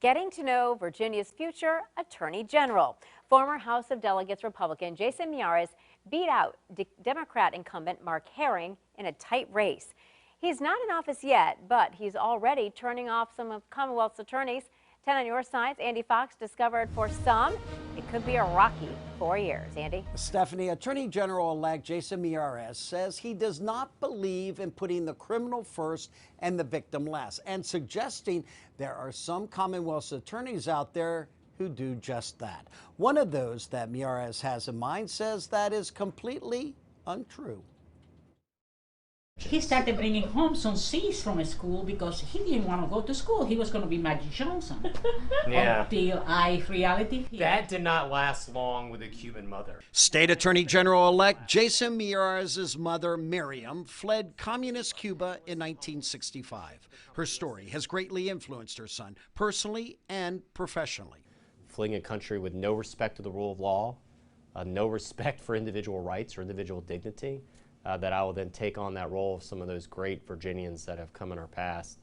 Getting to know Virginia's future Attorney General. Former House of Delegates Republican Jason Miyares beat out Democrat incumbent Mark Herring in a tight race. He's not in office yet, but he's already turning off some of Commonwealth's attorneys. 10 on your sides, Andy Fox discovered for some, it could be a rocky 4 years. Andy? Stephanie, Attorney General-elect Jason Miyares says he does not believe in putting the criminal first and the victim last, and suggesting there are some Commonwealth's attorneys out there who do just that. One of those that Miyares has in mind says that is completely untrue. He started bringing home some C's from school because he didn't want to go to school. He was going to be Magic Johnson. Yeah. Until reality hit. That did not last long with a Cuban mother. State Attorney General-elect Jason Miyares' mother, Miriam, fled communist Cuba in 1965. Her story has greatly influenced her son, personally and professionally. Fleeing a country with no respect to the rule of law, no respect for individual rights or individual dignity, that I will then take on that role of some of those great Virginians that have come in our past.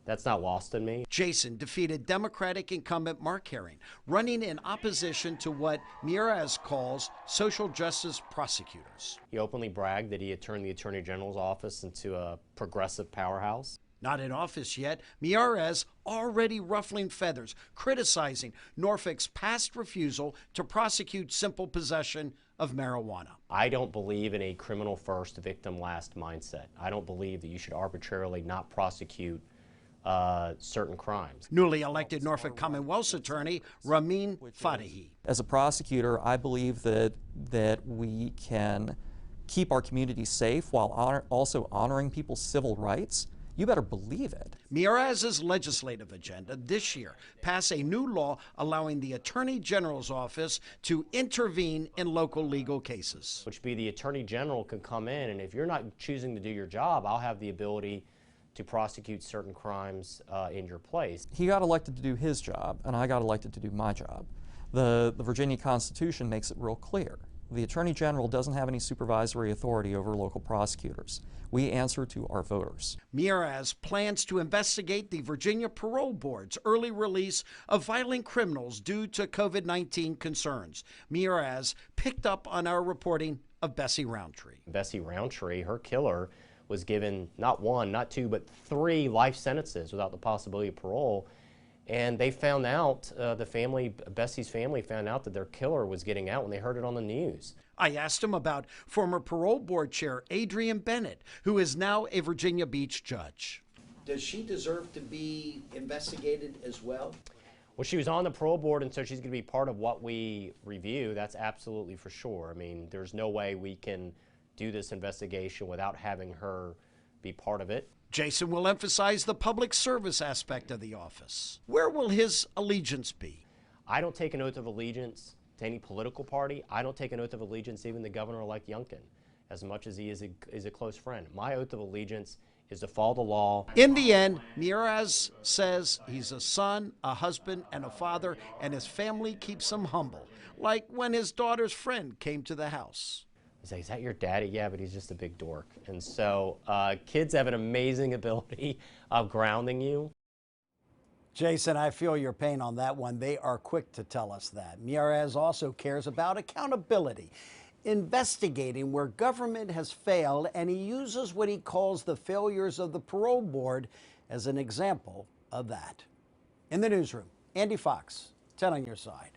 That's not lost on me. Jason defeated Democratic incumbent Mark Herring, running in opposition to what Miyares calls social justice prosecutors. He openly bragged that he had turned the Attorney General's office into a progressive powerhouse. Not in office yet, Miyares already ruffling feathers, criticizing Norfolk's past refusal to prosecute simple possession of marijuana. I don't believe in a criminal first, victim last mindset. I don't believe that you should arbitrarily not prosecute certain crimes. Newly elected Norfolk Commonwealth's attorney, Ramin Fadahi. As a prosecutor, I believe that we can keep our communities safe while also honoring people's civil rights. You better believe it. Miyares' legislative agenda this year pass a new law allowing the Attorney General's office to intervene in local legal cases. Which be the Attorney General can come in, and if you're not choosing to do your job, I'll have the ability to prosecute certain crimes in your place. He got elected to do his job, and I got elected to do my job. The Virginia Constitution makes it real clear. The Attorney General doesn't have any supervisory authority over local prosecutors. We answer to our voters. Miyares plans to investigate the Virginia Parole Board's early release of violent criminals due to COVID-19 concerns. Miyares picked up on our reporting of Bessie Roundtree. Bessie Roundtree, her killer, was given not one, not two, but 3 life sentences without the possibility of parole. And they found out, Bessie's family found out that their killer was getting out when they heard it on the news. I asked him about former parole board chair Adrienne Bennett, who is now a Virginia Beach judge. Does she deserve to be investigated as well? Well, she was on the parole board, and so she's going to be part of what we review. That's absolutely for sure. I mean, there's no way we can do this investigation without having her be part of it. Jason will emphasize the public service aspect of the office. Where will his allegiance be? I don't take an oath of allegiance to any political party. I don't take an oath of allegiance even to Governor-elect Youngkin, as much as he is a close friend. My oath of allegiance is to follow the law. In the end, Miyares says he's a son, a husband, and a father, and his family keeps him humble, like when his daughter's friend came to the house. He's like, is that your daddy? Yeah, but he's just a big dork. And so kids have an amazing ability of grounding you. Jason, I feel your pain on that one. They are quick to tell us that. Miyares also cares about accountability, investigating where government has failed, and he uses what he calls the failures of the parole board as an example of that. In the newsroom, Andy Fox, 10 on your side.